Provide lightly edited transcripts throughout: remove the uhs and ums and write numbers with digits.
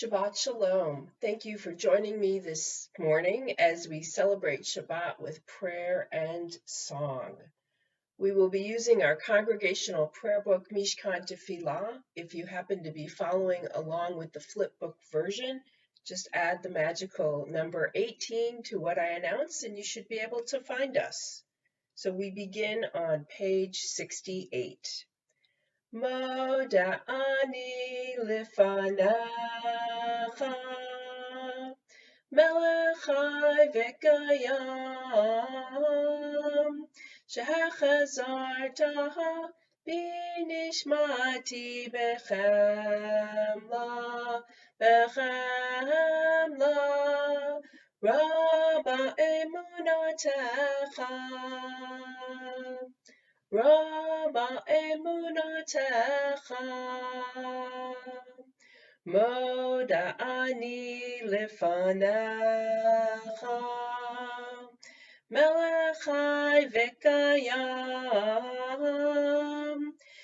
Shabbat shalom. Thank you for joining me this morning as we celebrate Shabbat with prayer and song. We will be using our congregational prayer book, Mishkan Tefillah. If you happen to be following along with the flipbook version, just add the magical number 18 to what I announced and you should be able to find us. So we begin on page 68. Moda'ani lifanacha melech chai v'kayam shehachazarta b'nishmati b'chemla rabba emunatecha Rabba emunatecha moda'ani lefanecha melech chai v'kayam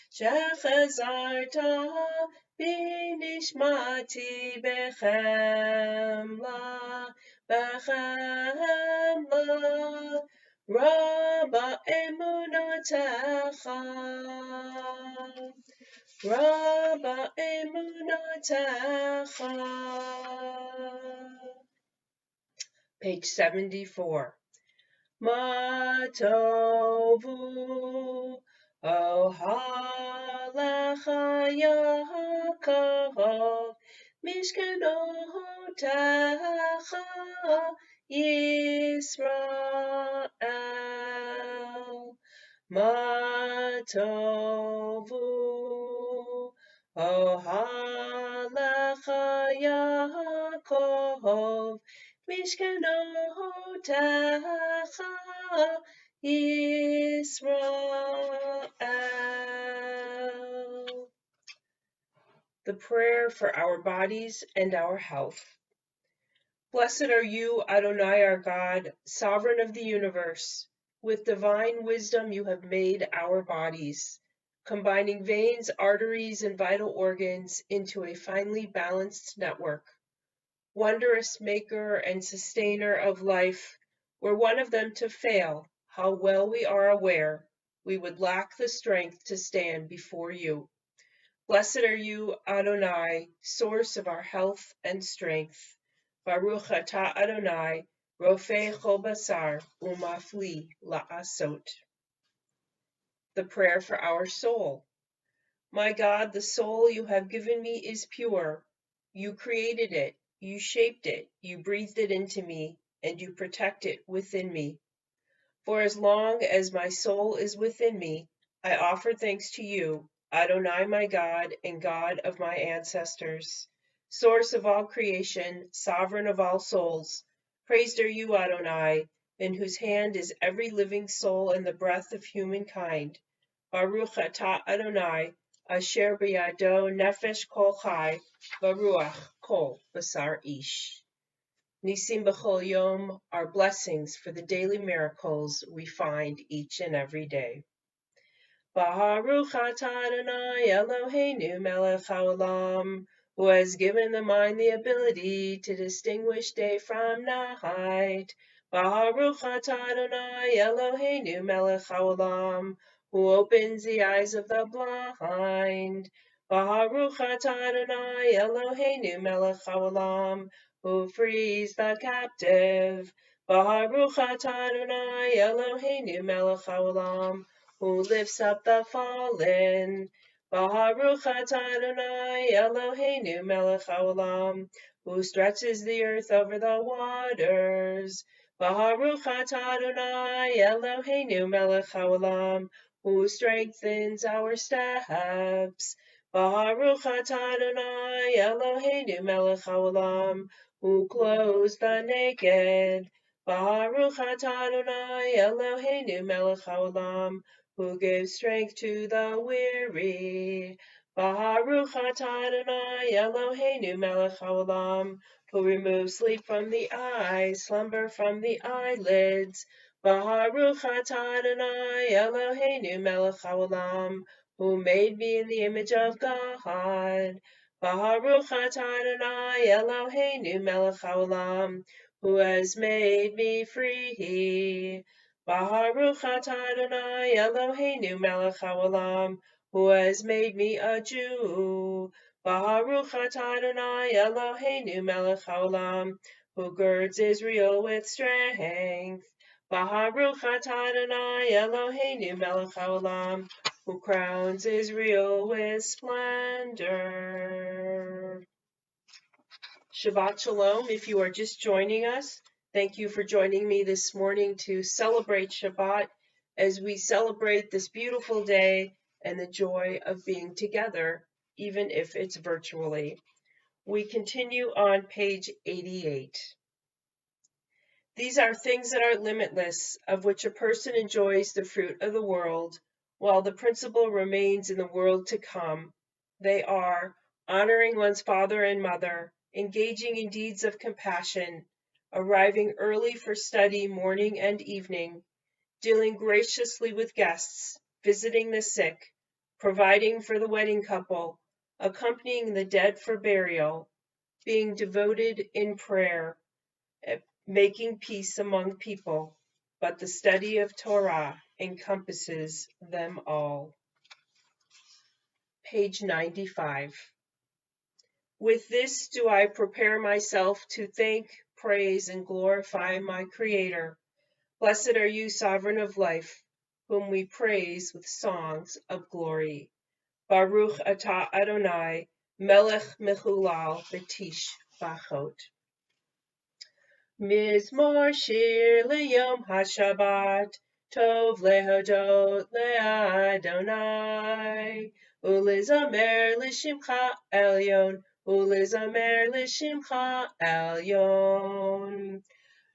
shechazarta b'nishmati b'chemla Rabba emunatecha, Rabba emunatecha. Page 74. Matovu ohalecha Yaakov mishkanotecha Yisrael. Matovu ohalecha Yaakov Mishkanotecha Yisrael. The prayer for our bodies and our health. Blessed are you, Adonai our God, sovereign of the universe. With divine wisdom you have made our bodies, combining veins, arteries, and vital organs into a finely balanced network. Wondrous maker and sustainer of life, were one of them to fail, how well we are aware, we would lack the strength to stand before you. Blessed are you, Adonai, source of our health and strength. Baruch atah Adonai, rofei chol basar, umafli la'asot. The prayer for our soul. My God, the soul you have given me is pure. You created it, you shaped it, you breathed it into me, and you protect it within me. For as long as my soul is within me, I offer thanks to you, Adonai my God and God of my ancestors, source of all creation, sovereign of all souls. Praised are you, Adonai, in whose hand is every living soul and the breath of humankind. Baruch atah Adonai, asher b'yado nefesh kol chai, baruch kol basar ish. Nisim b'chol yom are blessings for the daily miracles we find each and every day. Baruch atah Adonai Eloheinu melech haolam, who has given the mind the ability to distinguish day from night. Baruch atah Adonai Eloheinu melech haolam, who opens the eyes of the blind. Baruch atah Adonai Eloheinu melech haolam, who frees the captive. Baruch atah Adonai Eloheinu melech haolam, who lifts up the fallen. Baruch atah Adonai Eloheinu melech haolam, who stretches the earth over the waters. Baruch atah Adonai Eloheinu melech haolam, who strengthens our steps. Baruch atah Adonai Eloheinu melech haolam, who clothes the naked. Baruch atah Adonai Eloheinu melech haolam, who gives strength to the weary. Baruch atah Adonai Eloheinu melech haolam, who removes sleep from the eyes, slumber from the eyelids. Baruch atah Adonai Eloheinu melech haolam, who made me in the image of God. Baruch atah Adonai Eloheinu melech haolam, who has made me free. Baruch atah Adonai Eloheinu melech haolam, who has made me a Jew. Baruch atah Adonai Eloheinu melech haolam, who girds Israel with strength. Baruch atah Adonai Eloheinu melech haolam, who crowns Israel with splendor. Shabbat shalom. If you are just joining us, thank you for joining me this morning to celebrate Shabbat as we celebrate this beautiful day and the joy of being together, even if it's virtually. We continue on page 88. These are things that are limitless, of which a person enjoys the fruit of the world, while the principle remains in the world to come. They are honoring one's father and mother, engaging in deeds of compassion, arriving early for study morning and evening, dealing graciously with guests, visiting the sick, providing for the wedding couple, accompanying the dead for burial, being devoted in prayer, making peace among people, but the study of Torah encompasses them all. Page 95. With this do I prepare myself to thank, praise, and glorify my Creator. Blessed are you, Sovereign of life, whom we praise with songs of glory. Baruch atah Adonai, melech mechulal b'tish bachot. Mizmor shir leyom haShabbat, tov lehodot leAdonai, ulizamer lishimcha elyon, ulizamer lishimcha elyon.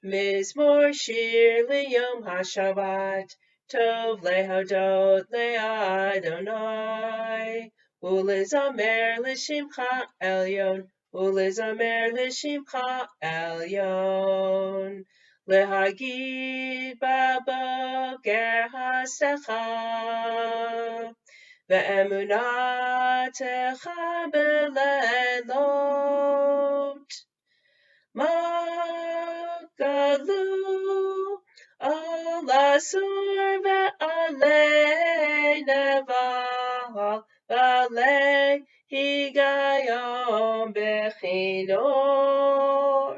Mizmor shir leyom haShabbat, tov lehodot leAdonai, ulizamer lishimcha elyon, ulizamer lishimcha elyon. Lehagid baboker hasecha, ve'emunatecha belelot. Magalu al asur ve'alei neval, ve'alei higayon bechinor.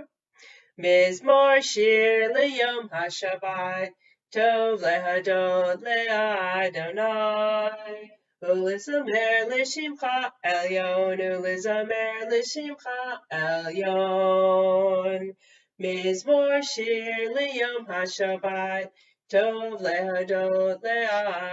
Mizmor shir leyom haShabbat, tov lehadot leAdonai, ulizamer lishimcha elyon, ulizamer lishimcha elyon. Mizmor shir leyom haShabbat, tov lehadot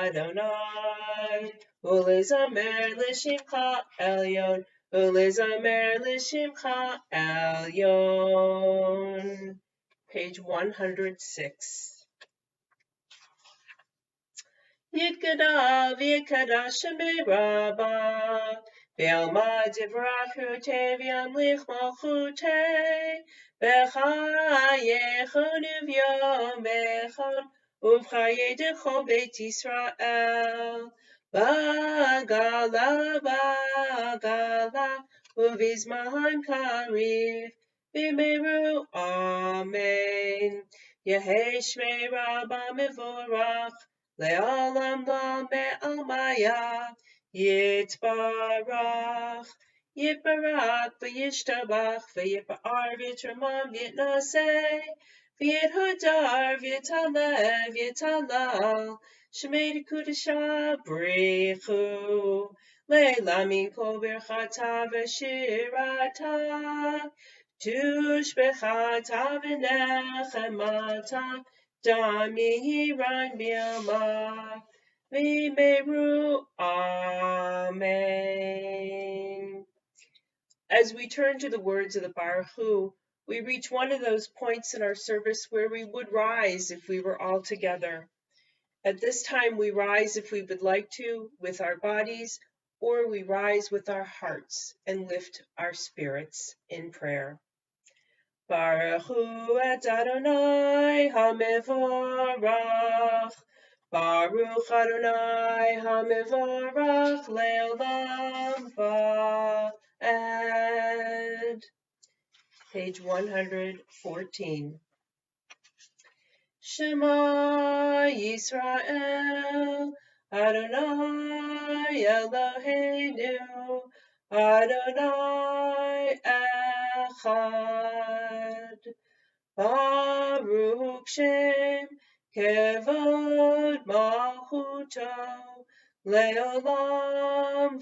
leAdonai, ulizamer lishimcha elyon, ulizamer lishimcha elyon. Page 106. Yitgadal v'yikadash shemei rabbah, ve'alma divrachu teviamlich malchutei, v'chayechon uv'yomechon, uv'chayedecho beit Yisrael, ba'gala, uv'izman kariv, v'meru amen. Yehei shmei rabbah mevorach, le'olam la me'almaya, yitbarach, yitbarach, v'yishtabach, v'yipar, v'yitramam, v'yitnaseh, v'yithadar, v'yitalev, v'yitalal, shemei dekudasha brichu, le'lamin kol birchata v'shirata, tushbechata v'nechemata, Damiran Bilma, Vimeru, Amen. As we turn to the words of the Baruch Hu, we reach one of those points in our service where we would rise if we were all together. At this time, we rise if we would like to with our bodies, or we rise with our hearts and lift our spirits in prayer. Baruch Hu et Adonai HaMevorach, Baruch Adonai HaMevorach Le'olam page 114. Shema Yisrael, Adonai Eloheinu, Adonai Echad. Baruch Shem Kevod Malchuto Leolam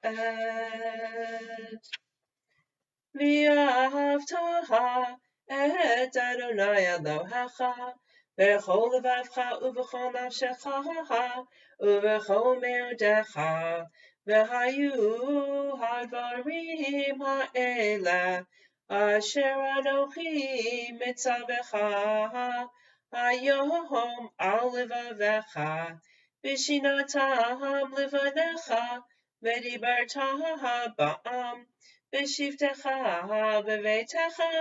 Va'ed. V'ahavta et Adonai Elohecha b'chol levavcha u'b'chol nafshecha u'b'chol me'odecha v'hayu hadvarim ha'ela asher anochi mitzavecha hayom al levavecha v'shinatam levanecha v'dibarta ba'am B'shivtecha b'veitecha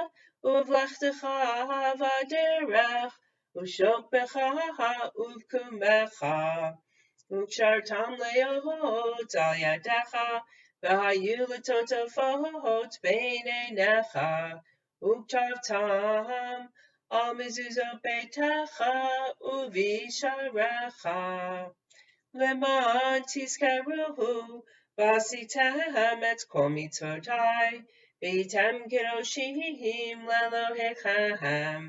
uv'lechtecha v'aderech u'shokbecha uv'kumecha u'kshartam le'ohot al yadecha v'hayu l'totofot b'neinecha u'ktavtam al mezuzot beitecha uv'isharecha Leman tizkaruhu v'asitem et kol mitzvotai v'yitem kedoshim lelohechem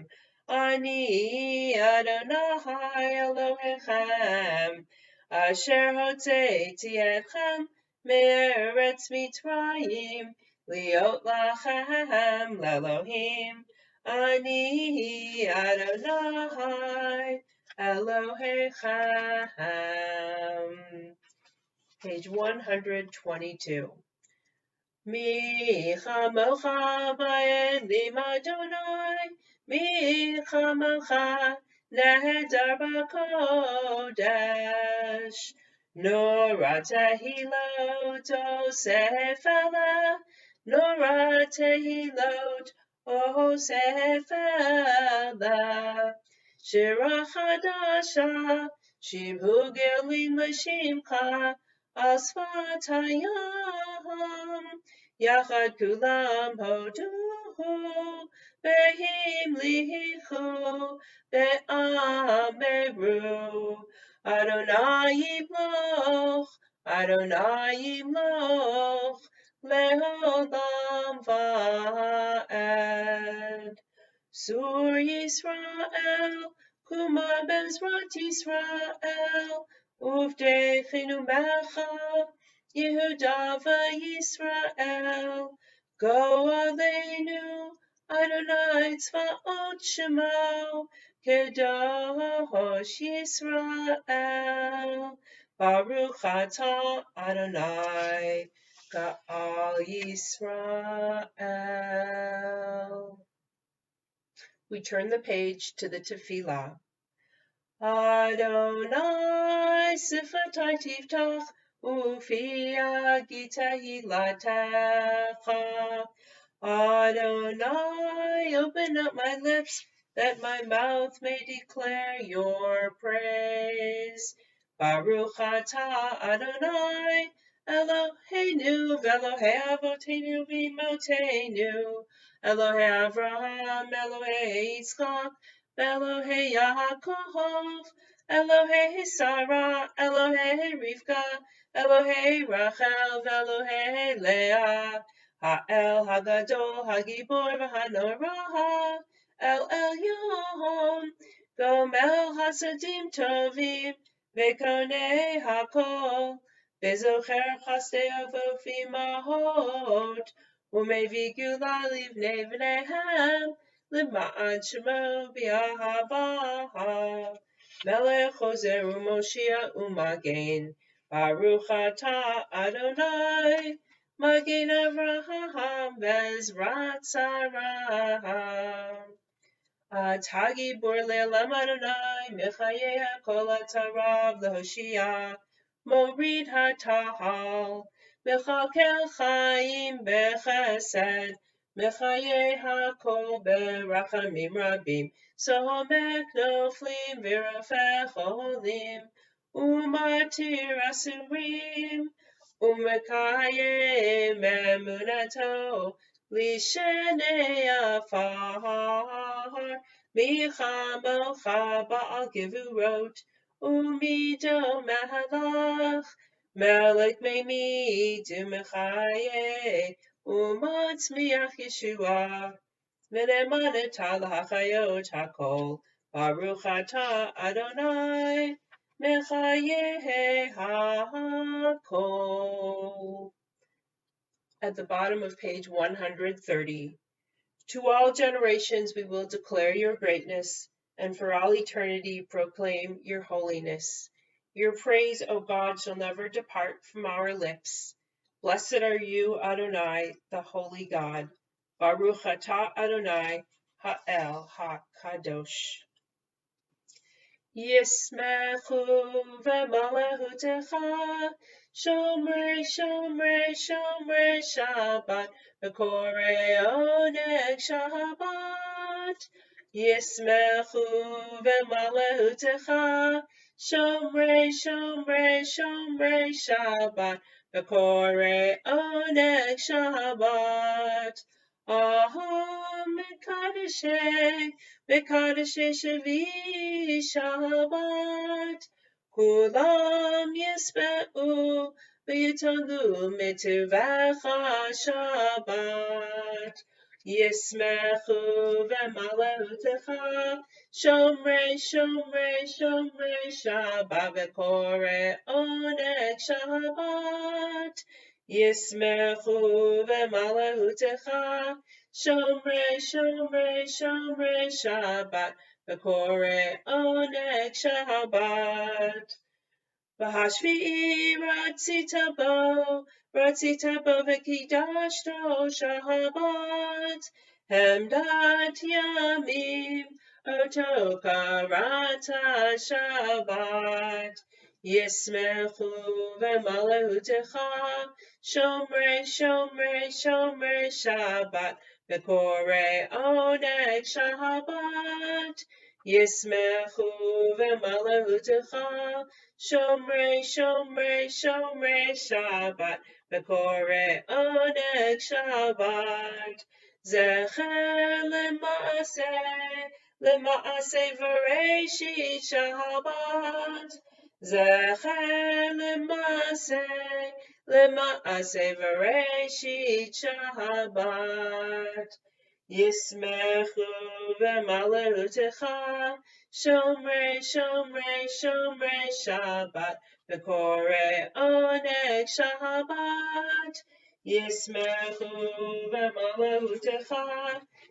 ani Adonai Elohechem asher hotzeiti etchem me'eretz Mitzrayim liot lachem lelohim ani Adonai Elohechem. Page 122. Mi chamocha ba'elim Adonai, mi chamocha nehedar b'kodesh. Nora tehilot osef ela, nora tehilot osef ela. Shira chadasha, shibhu gelim l'shimcha, asfat hayam, yachad kulam hoduhu, behim lihichu, be'ameru, Adonai yimloch, Adonai yimloch, le'olam va'ed. Sur Yisrael, Kumar Bezrat Yisrael, Uvdechinu Mecha, Yehuda v'Yisrael, Go Aleinu, Adonai Tzvaot Shemo, Kedosh Yisrael, Baruch atah Adonai, Ka'al Yisrael. We turn the page to the Tefillah. Adonai sifatai tiftach ufi agitahi latecha. Adonai, open up my lips that my mouth may declare your praise. Baruch atah Adonai Eloheinu v'Elohei Avotenu v'Imotenu Elohei Avraham, Elohei Yitzchak, Elohei Yaakov, Elohei Sarah, Elohei Rivka, Elohei Rachel, Elohei Leah, Ha'el Hagadol, Hagibor v'Hanorah, El Elyon, Gomel Hasadim Tovim, V'konei Hakol, V'zocher Chasteov v'Imahot, Umevi gula livnei v'neihem, l'ma'an shemo b'ahava. Melech chozer u'moshia u'magen, Baruch atah Adonai, Magen Avraham v'ezrat Sarah. Atagi bor le'elam Adonai, Mechayeh ha'kol atarav lehoshia, Morid ha'tahal, Mechakel chaim bechesed, Mechayeh ha'kol berachamim rabim, Somek noflim v'rafech olim, Umatir asurim, Umekayem emunato, Lishenei afar, Michamocha ba'al gevurot, Umido malach, Melech meimid u'mechaye, U'matzmiach Yeshua, V'ne'manet al hachayot hakol, Baruch atah Adonai, Mechaye hakol. At the bottom of page 130. To all generations we will declare your greatness, and for all eternity proclaim your holiness. Your praise, O God, shall never depart from our lips. Blessed are you, Adonai, the holy God. Baruch atah Adonai, ha'el ha'kadosh. Yismechu v'malahutecha, Shomrei, Shomrei, Shomrei Shabbat, V'korei oneg Shabbat. Yismechu v'malahutecha, Shomrei, Shomrei, Shomrei Shabbat, V'korei oneg Shabbat. Aham Mekadeshei, Mekadeshei Shavi Shabbat, Kulam Yisbe'u, V'yitolu Mituvacha Shabbat, Yismechu V'malahutecha, Shomrei, Shomrei, Shomrei Shabbat, V'korei oneg Shabbat, Yismechu V'malahutecha, Shomrei, Shomrei, Shomrei Shabbat, V'korei oneg Shabbat. V'hashvi'i ratzita bo v'kidashto Shabbat, Hemdat yamim, oto karata Shabbat. Yismechu v'malahutecha, Shomrei, Shomrei, Shomrei Shabbat, V'korei oneg Shabbat. Yismechu v'malahutecha, Shomrei, Shomrei, Shomrei Shabbat, V'korei oneg Shabbat. Zecher lema'aseh v'reishit Shabbat. Zecher lema'aseh v'reishit Shabbat. Yismechu v'malahutecha, Shomrei, Shomrei, Shomrei Shabbat, V'korei oneg Shabbat. Yismechu v'malahutecha,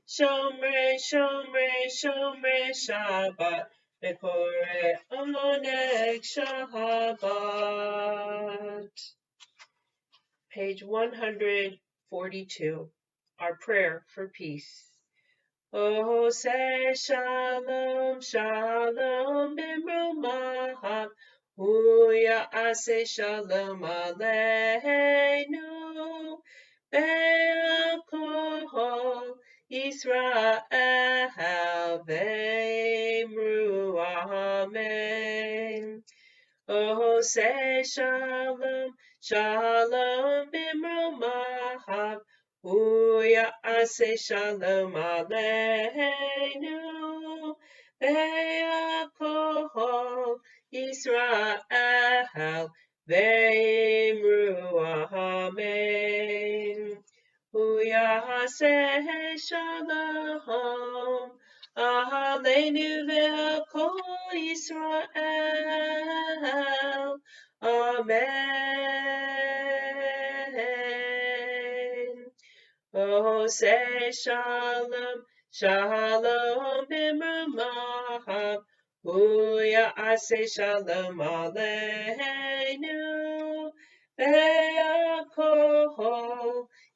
Shomrei, Shomrei, Shomrei Shabbat, V'korei oneg Shabbat. Page 142. Our prayer for peace. Oh, say shalom, shalom, bimrumahav, Ya'aseh shalom aleinu, ve'al Yisrael, ve'imru amen. Oh, say shalom, shalom, bimrumahav, Ya'aseh shalom aleinu, ve'al Yisrael, ve'imru amen. Ya'aseh shalom aleinu ve'al Yisrael, amen. Oh, say shalom, shalom bimrumahav, Ya'aseh shalom aleinu, ve'al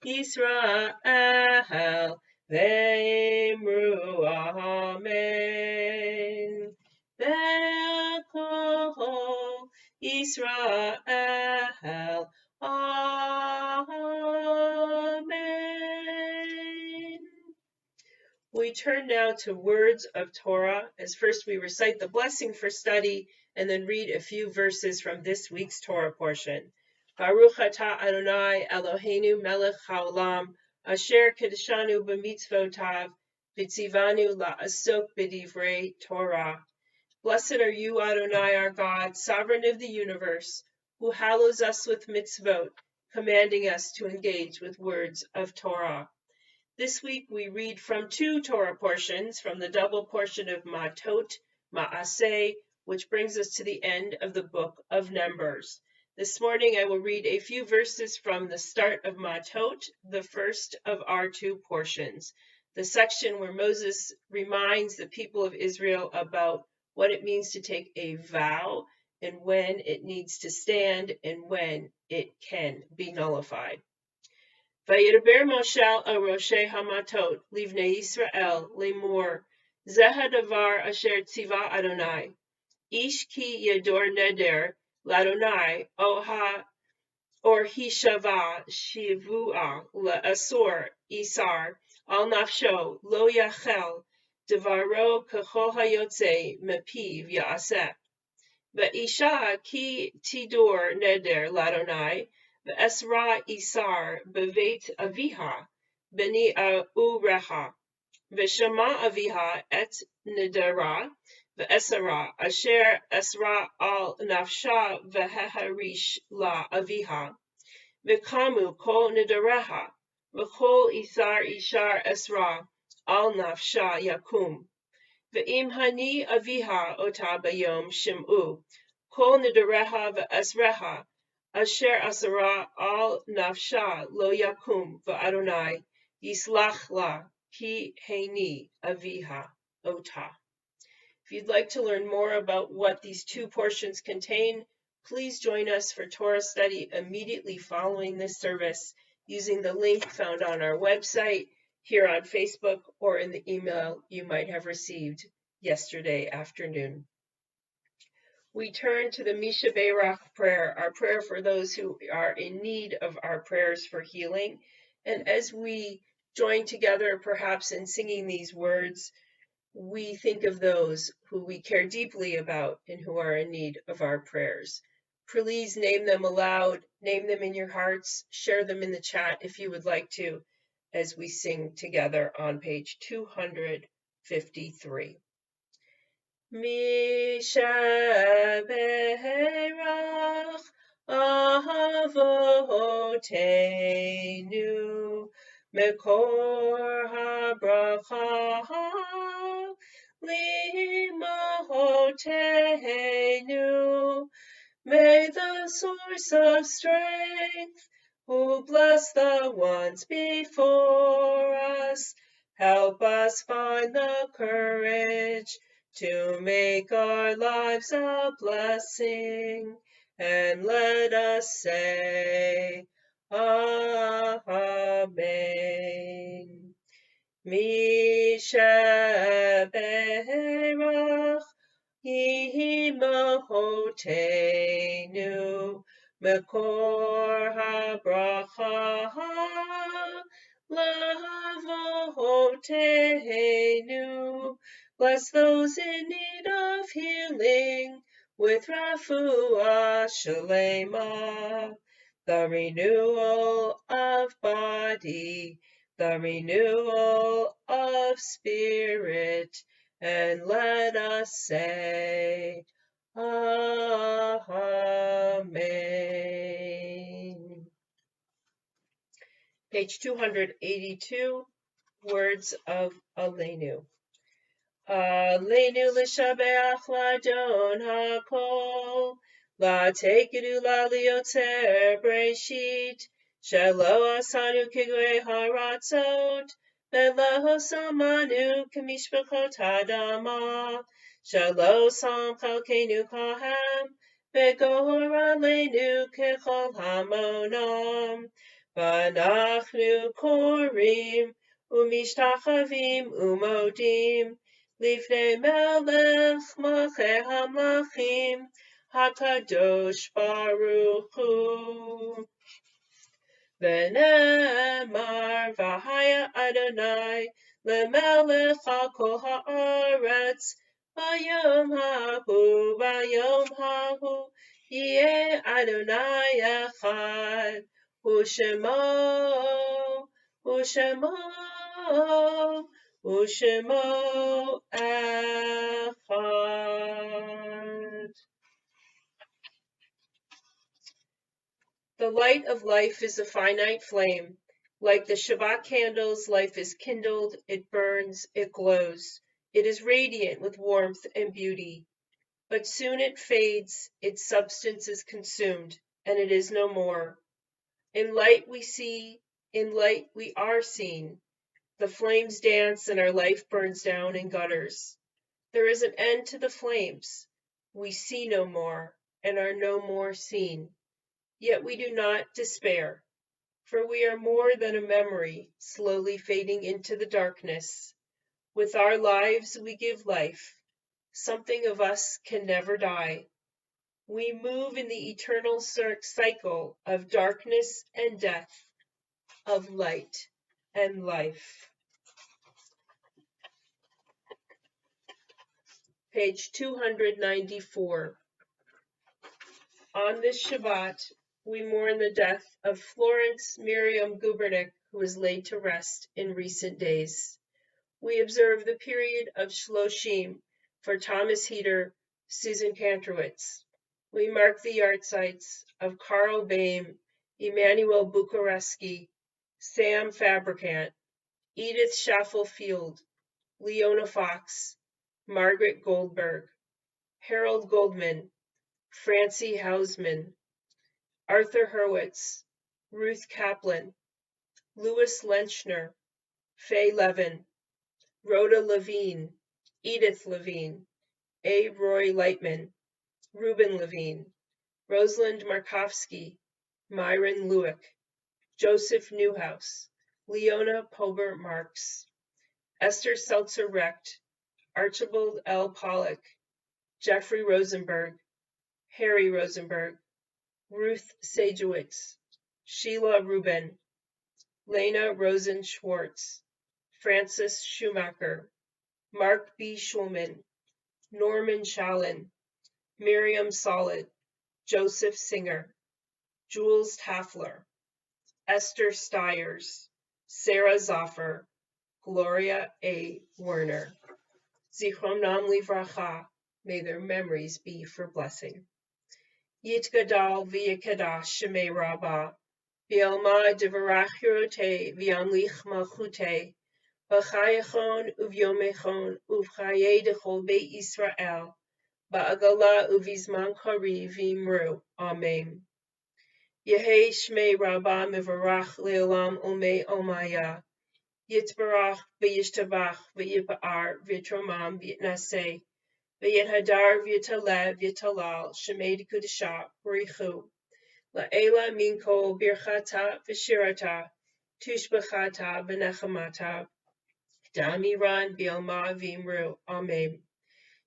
Yisrael, ve'imru amen. Ve'al Yisrael, amen. We turn now to words of Torah, as first we recite the blessing for study and then read a few verses from this week's Torah portion. Baruch atah Adonai Eloheinu melech haolam, asher kedeshanu b'mitzvotav, v'tzivanu la'asok b'divrei Torah. Blessed are you, Adonai, our God, sovereign of the universe, who hallows us with mitzvot, commanding us to engage with words of Torah. This week we read from two Torah portions, from the double portion of Matot, Ma'aseh, which brings us to the end of the book of Numbers. This morning I will read a few verses from the start of Matot, the first of our two portions, the section where Moses reminds the people of Israel about what it means to take a vow and when it needs to stand and when it can be nullified. Vayidaber Moshe el Roshei Hamatot livnei Yisrael lemor zeh hadavar asher tziva Adonai ish ki yador neder ladonai or hishava shivua leasor isar al nafsho lo yachel devaro kachol hayotze mepiv yaaseh. Va'isha ki tidor neder ladonai v'esra isar bevet aviha beni ureha v'shema aviha et nedera v'esra asher esra al nafsha v'heharish la aviha v'kamu kol nedereha v'kol isar ishar esra al nafsha yakum. Ve'im hani aviha ota bayom shim'u, kol nidareha ve'esreha, asher asara al nafsha lo yakum v'Adonai yislach la ki heini aviha ota. If you'd like to learn more about what these two portions contain, please join us for Torah study immediately following this service using the link found on our website, here on Facebook, or in the email you might have received yesterday afternoon. We turn to the Misha Beirach prayer, our prayer for those who are in need of our prayers for healing. And as we join together, perhaps in singing these words, we think of those who we care deeply about and who are in need of our prayers. Please name them aloud, name them in your hearts, share them in the chat if you would like to, as we sing together on page 253. Misha Beirach Avoteinu Mekor HaBracha Limahoteinu. May the source of strength, who bless the ones before us, help us find the courage to make our lives a blessing, and let us say, Amen. Misha Beirach Imahoteinu Mekor HaBracha Lavoteinu. Bless those in need of healing with Refuah Shalema, the renewal of body, the renewal of spirit, and let us say, Amen. Page 282, Words of Aleinu. Aleinu l'shabeach l'adon hakol, la'tekedu la'liotzer breshit, shelo asanu kigvei haratzot, ve'lo samanu k'mishpachot hadama, shelo sam chalkeinu kahem, ve'gor aleinu kechol hamonam, v'anachnu korim, u'mishtachavim u'modim, Lifnei melech malchei hamlachim, hakadosh baruch hu. V'ne'emar v'haya Adonai lemelech al kol haaretz, v'yom hahu, yeh Adonai echad, u'shemo U'Shemo Echad. The light of life is a finite flame. Like the Shabbat candles, life is kindled, it burns, it glows. It is radiant with warmth and beauty. But soon it fades, its substance is consumed, and it is no more. In light we see, in light we are seen. The flames dance and our life burns down in gutters. There is an end to the flames. We see no more and are no more seen. Yet we do not despair, for we are more than a memory slowly fading into the darkness. With our lives we give life. Something of us can never die. We move in the eternal cycle of darkness and death, of light and life. Page 294. On this Shabbat, we mourn the death of Florence Miriam Gubernick, who was laid to rest in recent days. We observe the period of Shloshim for Thomas Heater, Susan Kantrowitz. We mark the yahrzeits of Carl Baim, Emanuel Bukareski, Sam Fabricant, Edith Schaffel-Field, Leona Fox, Margaret Goldberg, Harold Goldman, Francie Hausman, Arthur Hurwitz, Ruth Kaplan, Louis Lenchner, Faye Levin, Rhoda Levine, Edith Levine, A. Roy Lightman, Reuben Levine, Rosalind Markovsky, Myron Lewick, Joseph Newhouse, Leona Pober Marks, Esther Seltzer Recht, Archibald L. Pollock, Jeffrey Rosenberg, Harry Rosenberg, Ruth Sajewicz, Sheila Rubin, Lena Rosen Schwartz, Francis Schumacher, Mark B. Schulman, Norman Shallon, Miriam Solid, Joseph Singer, Jules Taffler, Esther Stiers, Sarah Zoffer, Gloria A. Werner. Zichron Nam Livracha, may their memories be for blessing. Yitgadal v'yikadash shemei Rabbah, v'yalma devarach hirote v'yamlich malchute, v'chayachon uvyomechon uvchaye dechol beit Yisrael, ba'agala uvizman kari v'imru. Amen. Yehei shmei Rabbah mevarach le'olam omei omaya, yitbarach v'yishtabach v'yipa'ar v'yitromam v'yitnaseh, v'yithadar v'yitaleh v'yitalal shemei kudisha b'richu, la'ela minko birchata v'shirata, tushbachata v'nechamata, damiran b'yalma v'imru. Amen.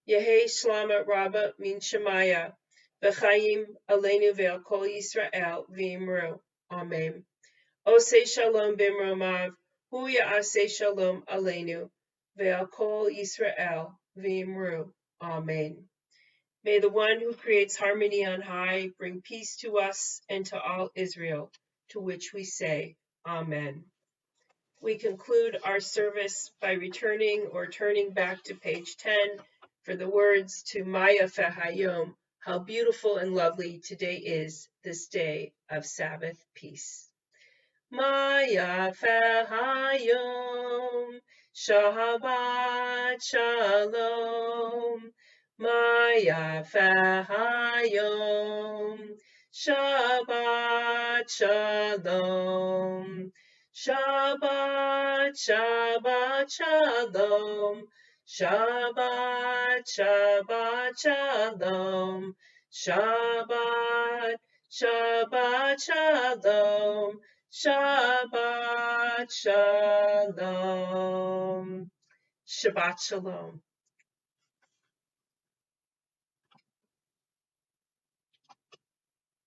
Yehei shlama rabba min shemaya, v'chayim aleinu ve'al kol Yisrael v'imru. Amen. Osei shalom b'mromav, hu ya'aseh shalom aleinu, ve'al kol Yisrael v'imru. Amen. May the one who creates harmony on high bring peace to us and to all Israel, to which we say, Amen. We conclude our service by returning or turning back to page 10 for the words to Maya Fehayom, how beautiful and lovely today is, this day of Sabbath peace. Maya Fehayom, Shabbat Shalom. Maya Fehayom, Shabbat Shalom. Shabbat, Shabbat Shalom. Shabbat, Shabbat Shalom. Shabbat, Shabbat Shalom. Shabbat Shalom. Shabbat Shalom.